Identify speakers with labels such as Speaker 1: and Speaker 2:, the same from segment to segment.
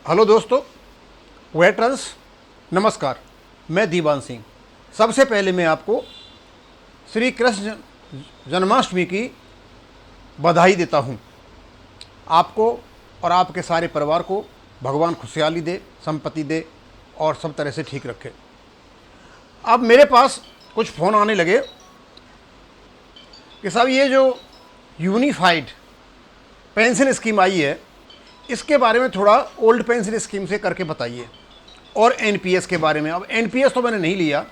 Speaker 1: Hello दोस्तों, veterans नमस्कार। मैं दीवान सिंह। सबसे पहले मैं आपको श्री कृष्ण जन्माष्टमी की बधाई देता हूं। आपको और आपके सारे परिवार को भगवान खुशहाली दे, संपत्ति दे और सब तरह से ठीक रखे। अब मेरे पास कुछ फ़ोन आने लगे कि साहब ये जो यूनिफाइड पेंशन स्कीम आई है इसके बारे में थोड़ा ओल्ड पेंशन स्कीम से करके बताइए, और एनपीएस के बारे में। अब एनपीएस तो मैंने नहीं लिया,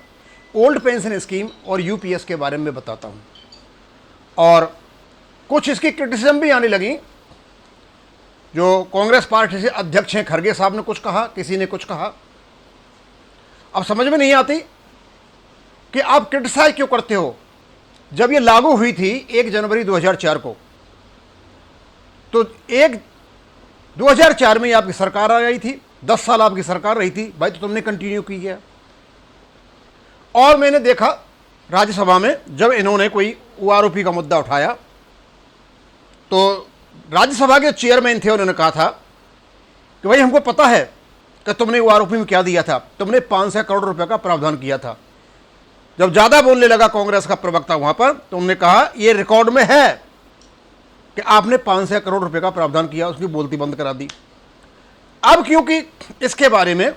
Speaker 1: ओल्ड पेंशन स्कीम और यूपीएस के बारे में बताता हूँ। और कुछ इसकी क्रिटिसिज्म भी आने लगी। जो कांग्रेस पार्टी से अध्यक्ष हैं खरगे साहब ने कुछ कहा, किसी ने कुछ कहा। अब समझ में नहीं आती कि आप क्रिटिसाइज क्यों करते हो। जब ये लागू हुई थी 1 जनवरी 2004 को, तो 2004 में ये आपकी सरकार आ गई थी, 10 साल आपकी सरकार रही थी भाई, तो तुमने कंटिन्यू की है। और मैंने देखा राज्यसभा में जब इन्होंने कोई ओआरओपी का मुद्दा उठाया तो राज्यसभा के चेयरमैन थे, उन्होंने कहा था कि भाई हमको पता है कि तुमने ओआरओपी में क्या दिया था, तुमने 500 करोड़ रुपए का प्रावधान किया था। जब ज़्यादा बोलने लगा कांग्रेस का प्रवक्ता वहां पर, तो उन्होंने कहा ये रिकॉर्ड में है कि आपने 500 करोड़ रुपए का प्रावधान किया। उसकी बोलती बंद करा दी। अब क्योंकि इसके बारे में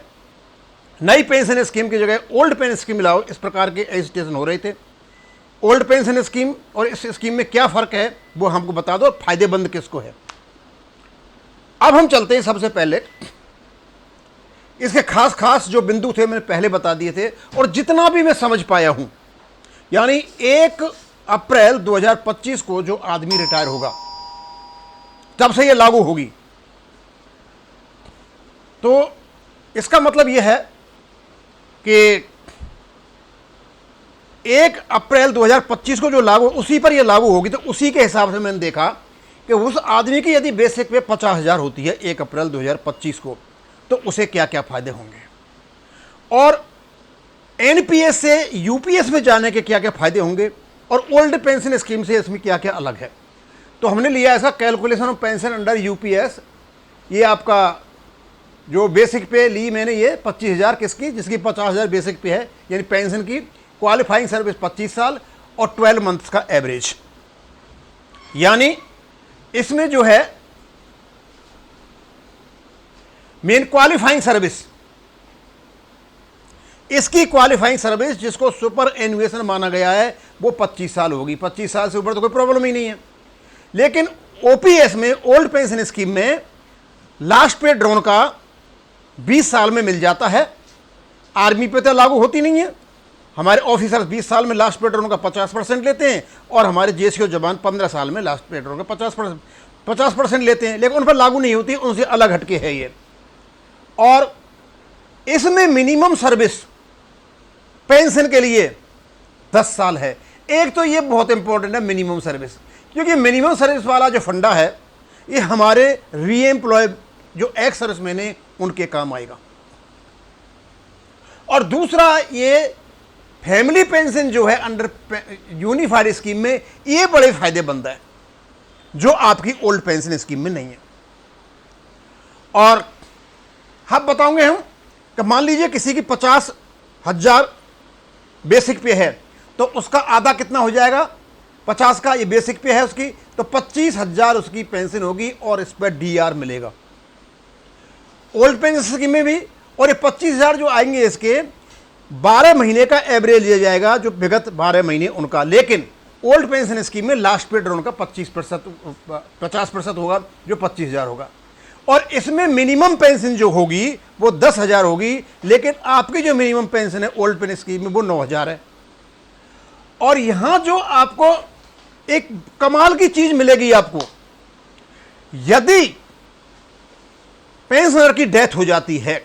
Speaker 1: नई पेंशन स्कीम की जगह ओल्ड पेंशन स्कीम लाओ, इस प्रकार के एजिटेशन हो रहे थे। ओल्ड पेंशन स्कीम और इस स्कीम में क्या फ़र्क है वो हमको बता दो, फायदेमंद किसको है। अब हम चलते हैं, सबसे पहले इसके खास जो बिंदु थे मैंने पहले बता दिए थे, और जितना भी मैं समझ पाया हूं, यानी 1 अप्रैल 2025 को जो आदमी रिटायर होगा तब से ये लागू होगी। तो इसका मतलब यह है कि 1 अप्रैल 2025 को जो लागू, उसी पर यह लागू होगी। तो उसी के हिसाब से मैंने देखा कि उस आदमी की यदि बेसिक पे 50,000 होती है 1 अप्रैल 2025 को, तो उसे क्या क्या फायदे होंगे, और एनपीएस से यूपीएस में जाने के क्या क्या फायदे होंगे, और ओल्ड पेंशन स्कीम से इसमें क्या क्या अलग है। तो हमने लिया ऐसा calculation of pension under UPS. ये आपका जो बेसिक पे ली मैंने, ये 25,000 किसकी, जिसकी 50,000 बेसिक पे है, यानी पेंशन की क्वालिफाइंग सर्विस 25 साल और 12 मंथ्स का एवरेज। यानी इसमें जो है मेन क्वालिफाइंग सर्विस, इसकी क्वालिफाइंग सर्विस जिसको सुपर एनुएशन माना गया है वो 25 साल होगी। 25 साल से ऊपर तो कोई प्रॉब्लम ही नहीं है। लेकिन ओपीएस में, ओल्ड पेंशन स्कीम में, लास्ट पे ड्रोन का 20 साल में मिल जाता है। आर्मी पे तो लागू होती नहीं है। हमारे ऑफिसर 20 साल में लास्ट पे ड्रोन का 50% लेते हैं, और हमारे जेसीओ जवान 15 साल में लास्ट पे ड्रोन का 50% लेते हैं, लेकिन उन पर लागू नहीं होती, उनसे अलग हटके है ये। और इसमें मिनिमम सर्विस पेंशन के लिए 10 साल है। एक तो ये बहुत इंपॉर्टेंट है मिनिमम सर्विस, क्योंकि मिनिमम सर्विस वाला जो फंडा है ये हमारे रीएम्प्लॉय जो एक्स सर्विसमैन है उनके काम आएगा। और दूसरा, ये फैमिली पेंशन जो है अंडर यूनिफाइड स्कीम में, ये बड़े फायदेमंद है जो आपकी ओल्ड पेंशन स्कीम में नहीं है। और हम बताओगे हम कि मान लीजिए किसी की 50,000 बेसिक पे है, तो उसका आधा कितना हो जाएगा, 50 का ये बेसिक पे है उसकी, तो 25,000 उसकी पेंशन होगी, और इस पर डीआर मिलेगा ओल्ड पेंशन स्कीम में भी। और ये 25,000 जो आएंगे इसके 12 महीने का एवरेज लिया जाएगा, जो विगत 12 महीने उनका। लेकिन ओल्ड पेंशन स्कीम में लास्ट पे ड्रोन का 50% होगा, जो 25,000 होगा। और इसमें मिनिमम पेंशन जो होगी वो 10,000 होगी, लेकिन आपकी जो मिनिमम पेंशन है ओल्ड पेंशन स्कीम में वो 9,000 है। और यहां जो आपको एक कमाल की चीज मिलेगी आपको, यदि पेंशनर की डेथ हो जाती है,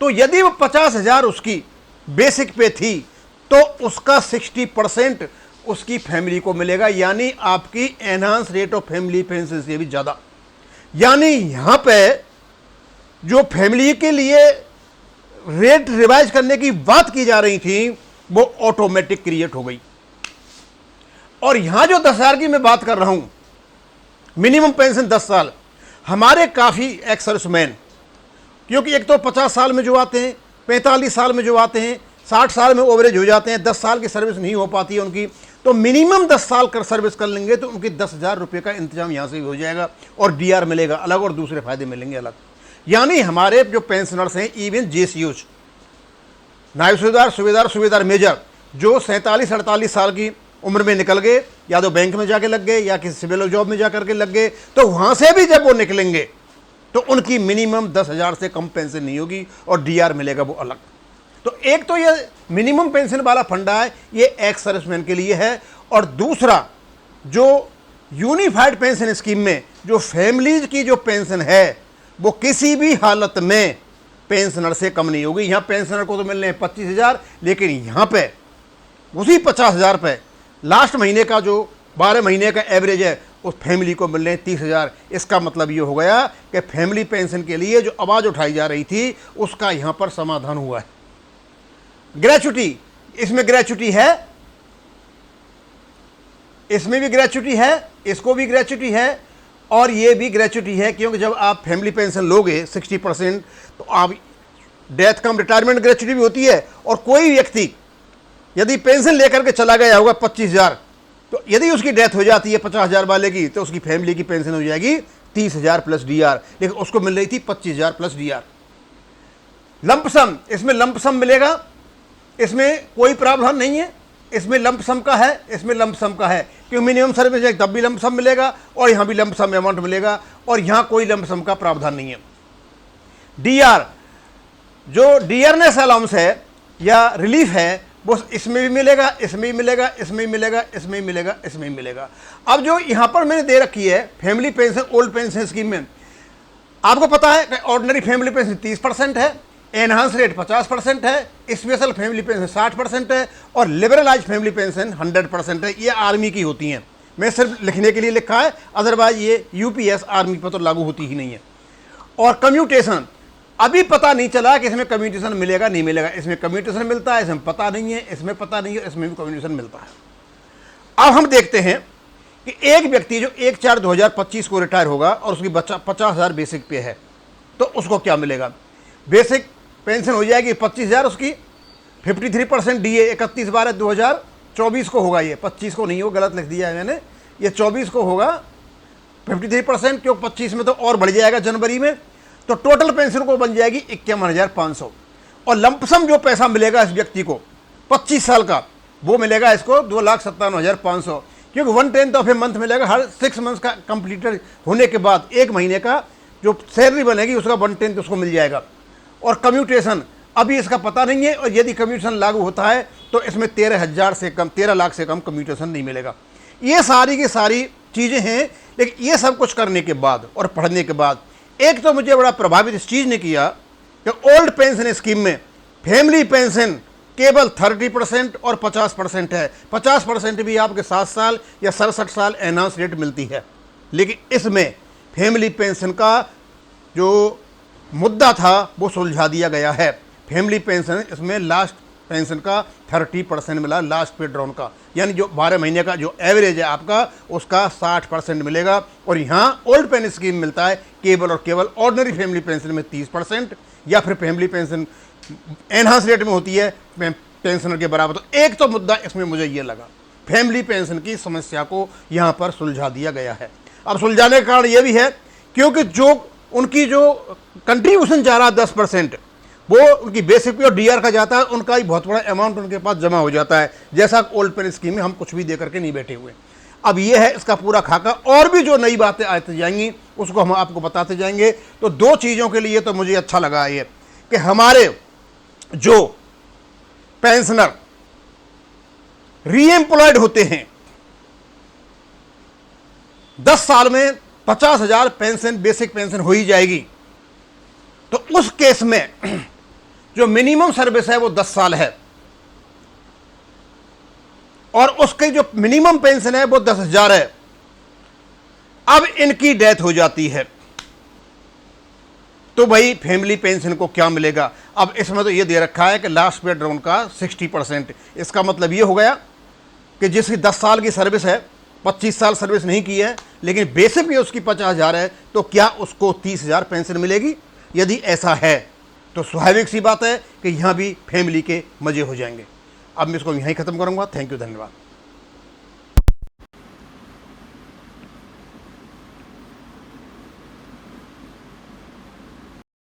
Speaker 1: तो यदि वो 50,000 उसकी बेसिक पे थी, तो उसका 60% उसकी फैमिली को मिलेगा, यानी आपकी enhance rate of family pension से भी ज्यादा। यानी यहां पे जो फैमिली के लिए रेट रिवाइज करने की बात की जा रही थी वो ऑटोमेटिक क्रिएट हो गई। और यहां जो 10,000 की मैं बात कर रहा हूं, मिनिमम पेंशन 10 साल, हमारे काफी एक्स सर्विसमैन क्योंकि एक तो 50 साल में जो आते हैं, 45 साल में जो आते हैं, 60 साल में ओवरेज हो जाते हैं, 10 साल की सर्विस नहीं हो पाती है उनकी, तो मिनिमम 10 साल कर सर्विस कर लेंगे तो उनकी 10,000 रुपये का इंतजाम यहाँ से भी हो जाएगा और डीआर मिलेगा अलग और दूसरे फायदे मिलेंगे अलग। यानी हमारे जो पेंशनर्स हैं, इवन जेसीयूज, नायब सूबेदार, सूबेदार, सूबेदार मेजर, जो 47-48 साल की उम्र में निकल गए, या तो बैंक में जाके लग गए या किसी सिविल जॉब में जाकर के लग गए, तो वहाँ से भी जब वो निकलेंगे तो उनकी मिनिमम 10,000 से कम पेंशन नहीं होगी और डीआर मिलेगा वो अलग। तो एक तो ये मिनिमम पेंशन वाला फंडा है, ये एक्स सर्विसमैन के लिए है। और दूसरा, जो यूनिफाइड पेंशन स्कीम में जो फैमिलीज की जो पेंशन है वो किसी भी हालत में पेंशनर से कम नहीं होगी। यहाँ पेंशनर को तो मिल रहे हैं 25,000, लेकिन यहाँ पे उसी 50,000 पे लास्ट महीने का जो 12 महीने का एवरेज है उस फैमिली को मिल रहे हैं 30,000। इसका मतलब ये हो गया कि फैमिली पेंशन के लिए जो आवाज़ उठाई जा रही थी उसका यहाँ पर समाधान हुआ है। ग्रेचुटी, इसमें ग्रेचुटी है, इसमें भी ग्रेचुटी है, इसको भी ग्रेचुटी है और ये भी ग्रेचुटी है, क्योंकि जब आप फैमिली पेंशन लोगे 60% तो आप डेथ कम रिटायरमेंट ग्रेचुटी भी होती है। और कोई व्यक्ति यदि पेंशन लेकर के चला गया होगा 25,000, तो यदि उसकी डेथ हो जाती है 50,000 वाले की, तो उसकी फैमिली की पेंशन हो जाएगी 30,000 प्लस डीआर, लेकिन उसको मिल रही थी 25,000 प्लस डीआर। लंपसम, इसमें लंपसम मिलेगा, इसमें कोई प्रावधान नहीं है, इसमें लंपसम का है, इसमें लंपसम का है, क्योंकि मिनिमम सर्विस है तब भी लंपसम मिलेगा और यहाँ भी लंपसम अमाउंट मिलेगा और यहाँ कोई लंपसम का प्रावधान नहीं है। डीआर, जो डियरनेस अलाउंस है या रिलीफ है वो इसमें भी मिलेगा, इसमें भी मिलेगा, इसमें भी मिलेगा, इसमें भी मिलेगा, इसमें भी मिलेगा। अब जो यहाँ पर मैंने दे रखी है family pension old pension scheme में, आपको पता है कि ऑर्डिनरी फैमिली पेंशन 30% है, एनहांस रेट 50% है, स्पेशल फैमिली पेंशन 60% है और लिबरलाइज फैमिली पेंशन 100% है। ये आर्मी की होती हैं, मैं सिर्फ लिखने के लिए लिखा है, अदरवाइज ये यूपीएस आर्मी पर तो लागू होती ही नहीं है। और कम्यूटेशन, अभी पता नहीं चला कि इसमें कम्यूटेशन मिलेगा नहीं मिलेगा, इसमें कम्यूटेशन मिलता है, इसमें पता नहीं है, इसमें पता नहीं है, इसमें भी कम्यूटेशन मिलता है। अब हम देखते हैं कि एक व्यक्ति जो 1/4/2025 को रिटायर होगा और उसकी बच्चा 50,000 बेसिक पे है, तो उसको क्या मिलेगा? बेसिक पेंशन हो जाएगी 25,000, उसकी 53% डीए 31/12/2024 को होगा, ये 25 को नहीं हो, गलत लिख दिया है मैंने, ये 24 को होगा 53%, क्योंकि 25 में तो और बढ़ जाएगा जनवरी में, तो टोटल पेंशन को बन जाएगी 51,500। और लंपसम जो पैसा मिलेगा इस व्यक्ति को 25 साल का, वो मिलेगा इसको 2,57,500, क्योंकि 1/10 ऑफ ए मंथ मिलेगा हर 6 मंथ्स का कंप्लीटेड होने के बाद, एक महीने का जो सैलरी बनेगी उसका 1/10 उसको मिल जाएगा। और कम्यूटेशन अभी इसका पता नहीं है, और यदि कम्यूटेशन लागू होता है तो इसमें 13,000 से कम, 13 लाख से कम कम्यूटेशन नहीं मिलेगा। ये सारी की सारी चीज़ें हैं, लेकिन ये सब कुछ करने के बाद और पढ़ने के बाद एक तो मुझे बड़ा प्रभावित इस चीज़ ने किया कि ओल्ड पेंशन स्कीम में फैमिली पेंशन केवल 30% और 50% है। 50% भी आपके 7 साल या 67 साल एनहांस रेट मिलती है, लेकिन इसमें फैमिली पेंशन का जो मुद्दा था वो सुलझा दिया गया है। फैमिली पेंशन इसमें लास्ट पेंशन का 30% मिला, लास्ट पे ड्रॉन का, यानी जो 12 महीने का जो एवरेज है आपका उसका 60% मिलेगा। और यहाँ ओल्ड पेंशन स्कीम मिलता है केवल और केवल ऑर्डिनरी फैमिली पेंशन में 30%, या फिर फैमिली पेंशन एनहांस रेट में होती है पेंशनर के बराबर। तो एक तो मुद्दा इसमें मुझे ये लगा, फैमिली पेंशन की समस्या को यहाँ पर सुलझा दिया गया है। अब सुलझाने का कारण ये भी है क्योंकि जो उनकी जो कंट्रीब्यूशन जा रहा है 10%, वो उनकी बेसिक पे और डीआर का जाता है, उनका ही बहुत बड़ा अमाउंट उनके पास जमा हो जाता है। जैसा ओल्ड पेंशन स्कीम में हम कुछ भी दे करके नहीं बैठे हुए। अब ये है इसका पूरा खाका, और भी जो नई बातें आती जाएंगी उसको हम आपको बताते जाएंगे। तो 2 चीज़ों के लिए तो मुझे अच्छा लगा ये कि हमारे जो पेंशनर रीएम्प्लॉयड होते हैं 10 साल में 50,000 पेंशन बेसिक पेंशन हो ही जाएगी, तो उस केस में जो मिनिमम सर्विस है वो 10 साल है और उसकी जो मिनिमम पेंशन है वो 10,000 है। अब इनकी डेथ हो जाती है तो भाई फैमिली पेंशन को क्या मिलेगा? अब इसमें तो ये दे रखा है कि लास्ट पे ड्रॉन का 60%। इसका मतलब ये हो गया कि जिसकी 10 साल की सर्विस है, 25 साल सर्विस नहीं की है, लेकिन बेसिक भी उसकी 50,000 है, तो क्या उसको 30,000 पेंशन मिलेगी? यदि ऐसा है तो स्वाभाविक सी बात है कि यहाँ भी फैमिली के मज़े हो जाएंगे। अब मैं इसको यहीं ख़त्म करूँगा। थैंक यू, धन्यवाद।